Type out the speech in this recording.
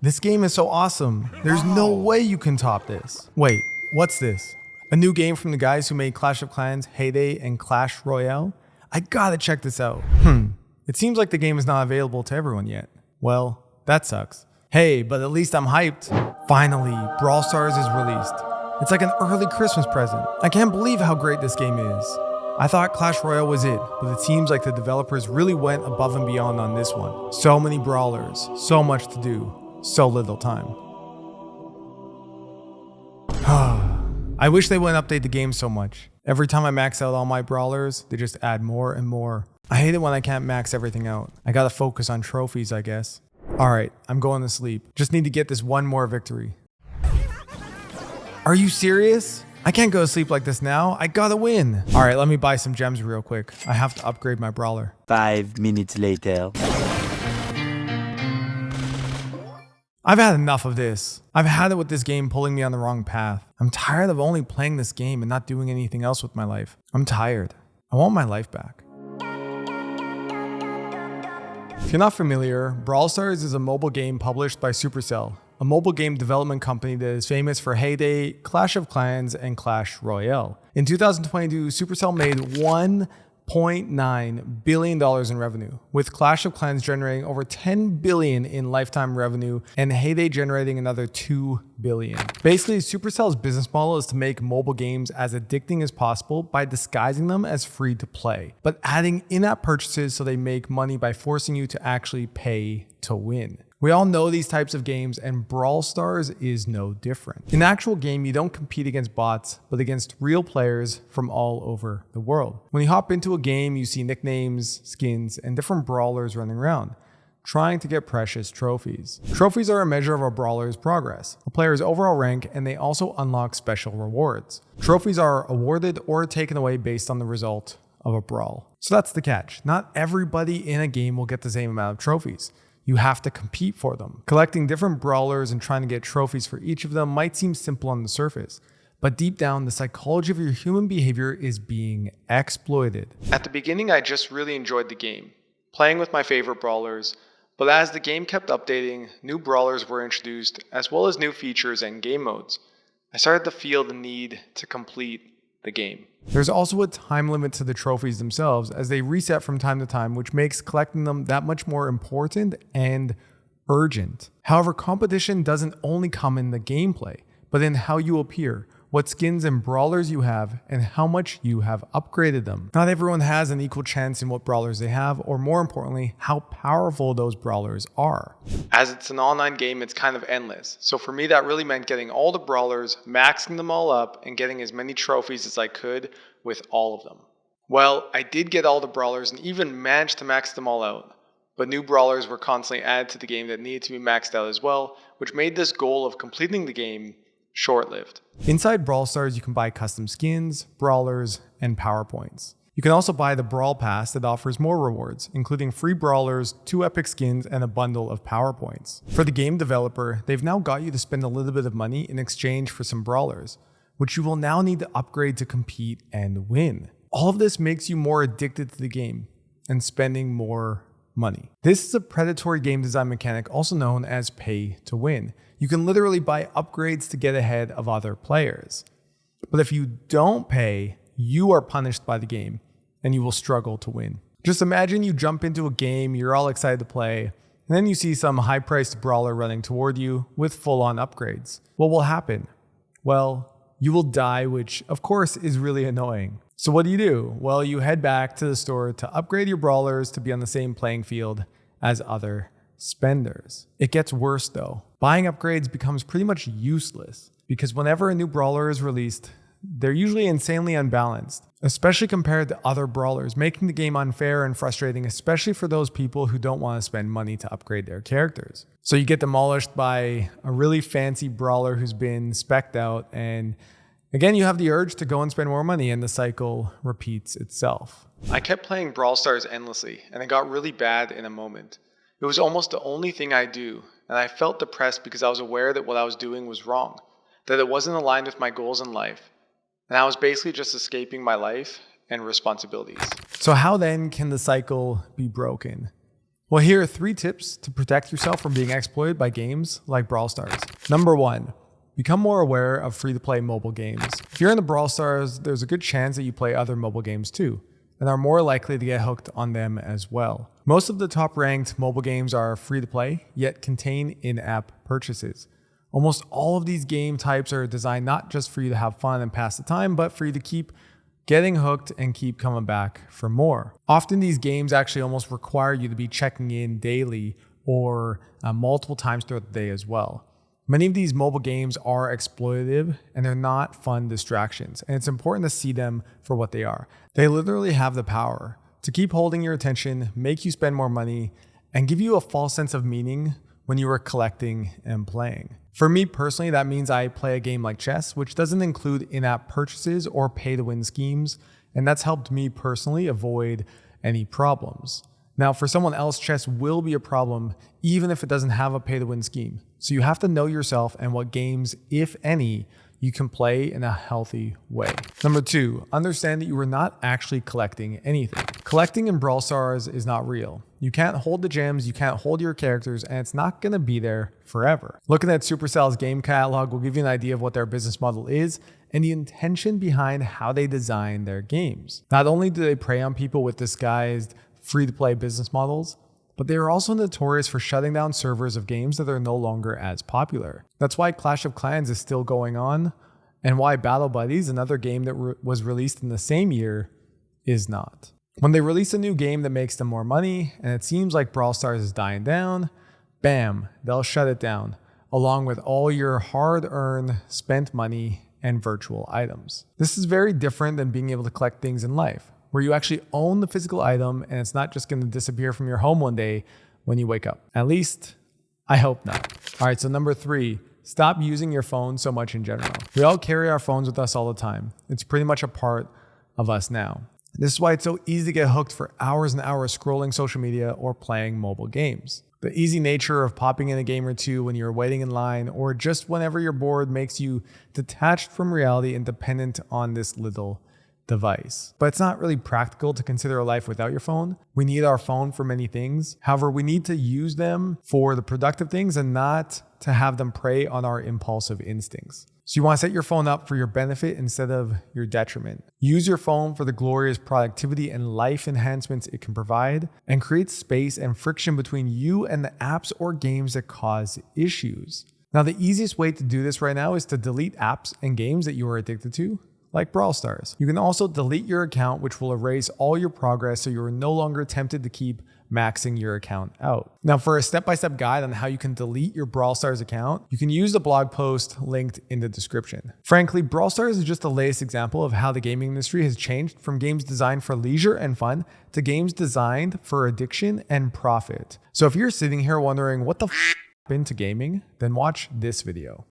This game is so awesome. There's no way you can top this. Wait, what's this? A new game from the guys who made Clash of Clans, Heyday, and Clash Royale? I gotta check this out. It seems like the game is not available to everyone yet. Well, that sucks. Hey, but at least I'm hyped. Finally, Brawl Stars is released. It's like an early Christmas present. I can't believe how great this game is. I thought Clash Royale was it, but it seems like the developers really went above and beyond on this one. So many brawlers, so much to do, so little time. I wish they wouldn't update the game so much. Every time I max out all my brawlers, they just add more and more. I hate it when I can't max everything out. I gotta focus on trophies, I guess. Alright, I'm going to sleep. Just need to get this one more victory. Are you serious? I can't go to sleep like this now. I gotta win. Alright, let me buy some gems real quick. I have to upgrade my brawler. 5 minutes later. I've had enough of this. I've had it with this game pulling me on the wrong path. I'm tired of only playing this game and not doing anything else with my life. I'm tired. I want my life back. If you're not familiar, Brawl Stars is a mobile game published by Supercell, a mobile game development company that is famous for Heyday, Clash of Clans, and Clash Royale. In 2022, Supercell made $1.9 billion in revenue, with Clash of Clans generating over $10 billion in lifetime revenue and Heyday generating another $2 billion. Basically, Supercell's business model is to make mobile games as addicting as possible by disguising them as free to play, but adding in-app purchases so they make money by forcing you to actually pay to win. We all know these types of games, and Brawl Stars is no different. In the actual game, you don't compete against bots, but against real players from all over the world. When you hop into a game, you see nicknames, skins, and different brawlers running around, trying to get precious trophies. Trophies are a measure of a brawler's progress, a player's overall rank, and they also unlock special rewards. Trophies are awarded or taken away based on the result of a brawl. So that's the catch. Not everybody in a game will get the same amount of trophies. You have to compete for them. Collecting different brawlers and trying to get trophies for each of them might seem simple on the surface, but deep down, the psychology of your human behavior is being exploited. At the beginning, I just really enjoyed the game, playing with my favorite brawlers, but as the game kept updating, new brawlers were introduced, as well as new features and game modes. I started to feel the need to complete the game. There's also a time limit to the trophies themselves, as they reset from time to time, which makes collecting them that much more important and urgent. However, competition doesn't only come in the gameplay, but in how you appear, what skins and brawlers you have, and how much you have upgraded them. Not everyone has an equal chance in what brawlers they have, or more importantly, how powerful those brawlers are. As it's an online game, it's kind of endless. So for me, that really meant getting all the brawlers, maxing them all up, and getting as many trophies as I could with all of them. Well, I did get all the brawlers and even managed to max them all out. But new brawlers were constantly added to the game that needed to be maxed out as well, which made this goal of completing the game short-lived. Inside Brawl Stars, you can buy custom skins, brawlers, and power points. You can also buy the Brawl Pass that offers more rewards, including free brawlers, 2 epic skins, and a bundle of power points. For the game developer, they've now got you to spend a little bit of money in exchange for some brawlers, which you will now need to upgrade to compete and win. All of this makes you more addicted to the game and spending more money. This is a predatory game design mechanic also known as pay to win. You can literally buy upgrades to get ahead of other players. But if you don't pay, you are punished by the game and you will struggle to win. Just imagine you jump into a game, you're all excited to play, and then you see some high-priced brawler running toward you with full-on upgrades. What will happen? Well, you will die, which of course is really annoying. So what do? Well, you head back to the store to upgrade your brawlers to be on the same playing field as other spenders. It gets worse though. Buying upgrades becomes pretty much useless because whenever a new brawler is released, they're usually insanely unbalanced, especially compared to other brawlers, making the game unfair and frustrating, especially for those people who don't want to spend money to upgrade their characters. So you get demolished by a really fancy brawler who's been spec'd out, and again, you have the urge to go and spend more money, and the cycle repeats itself. I kept playing Brawl Stars endlessly, and it got really bad in a moment. It was almost the only thing I do, and I felt depressed because I was aware that what I was doing was wrong, that it wasn't aligned with my goals in life, and I was basically just escaping my life and responsibilities. So how then can the cycle be broken? Well, here are 3 tips to protect yourself from being exploited by games like Brawl Stars. Number 1, become more aware of free-to-play mobile games. If you're in the Brawl Stars, there's a good chance that you play other mobile games too, and are more likely to get hooked on them as well. Most of the top-ranked mobile games are free-to-play, yet contain in-app purchases. Almost all of these game types are designed not just for you to have fun and pass the time, but for you to keep getting hooked and keep coming back for more. Often these games actually almost require you to be checking in daily or multiple times throughout the day as well. Many of these mobile games are exploitative and they're not fun distractions, and it's important to see them for what they are. They literally have the power to keep holding your attention, make you spend more money, and give you a false sense of meaning when you are collecting and playing. For me personally, that means I play a game like chess, which doesn't include in-app purchases or pay-to-win schemes, and that's helped me personally avoid any problems. Now, for someone else, chess will be a problem even if it doesn't have a pay-to-win scheme. So you have to know yourself and what games, if any, you can play in a healthy way. Number 2, understand that you are not actually collecting anything. Collecting in Brawl Stars is not real. You can't hold the gems, you can't hold your characters, and it's not gonna be there forever. Looking at Supercell's game catalog will give you an idea of what their business model is and the intention behind how they design their games. Not only do they prey on people with disguised free-to-play business models, but they are also notorious for shutting down servers of games that are no longer as popular. That's why Clash of Clans is still going on, and why Battle Buddies, another game that was released in the same year, is not. When they release a new game that makes them more money, and it seems like Brawl Stars is dying down, bam, they'll shut it down, along with all your hard-earned, spent money and virtual items. This is very different than being able to collect things in life, where you actually own the physical item and it's not just going to disappear from your home one day when you wake up. At least, I hope not. All right, so number 3, stop using your phone so much in general. We all carry our phones with us all the time. It's pretty much a part of us now. This is why it's so easy to get hooked for hours and hours scrolling social media or playing mobile games. The easy nature of popping in a game or two when you're waiting in line or just whenever you're bored makes you detached from reality and dependent on this little device. But it's not really practical to consider a life without your phone. We need our phone for many things. However, we need to use them for the productive things and not to have them prey on our impulsive instincts. So you want to set your phone up for your benefit instead of your detriment. Use your phone for the glorious productivity and life enhancements it can provide, and create space and friction between you and the apps or games that cause issues. Now, the easiest way to do this right now is to delete apps and games that you are addicted to, like Brawl Stars. You can also delete your account, which will erase all your progress so you are no longer tempted to keep maxing your account out. Now, for a step-by-step guide on how you can delete your Brawl Stars account, you can use the blog post linked in the description. Frankly, Brawl Stars is just the latest example of how the gaming industry has changed from games designed for leisure and fun to games designed for addiction and profit. So if you're sitting here wondering what the happened to gaming, then watch this video.